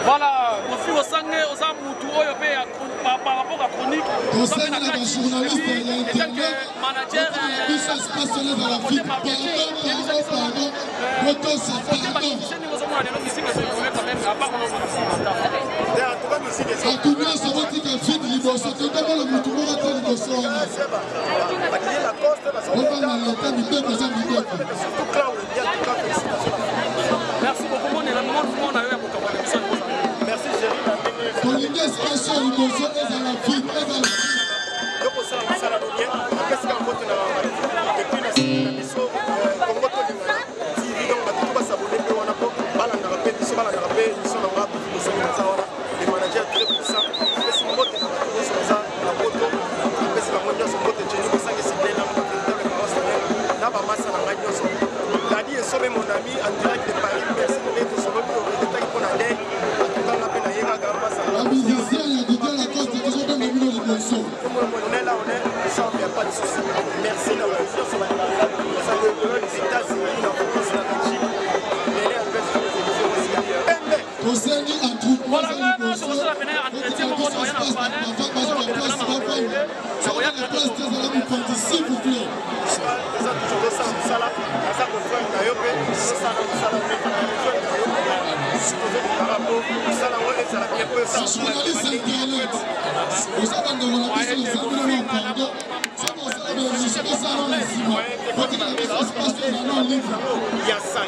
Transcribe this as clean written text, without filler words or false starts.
Voilà, mon fils au sang, aux âmes, par rapport à chronique, au sein de la journaliste, il y a internet, tout ça se passe dans la vie. Merci beaucoup, on est là, on a eu un peu de merci, mon ami en direct de Paris, merci de l'être sur le bureau de détail pour la dette. On est là, on est ça, il n'y a pas de souci. Merci d'avoir été sur la les États-Unis, la France, la Belgique. Et en fait, il y a ça,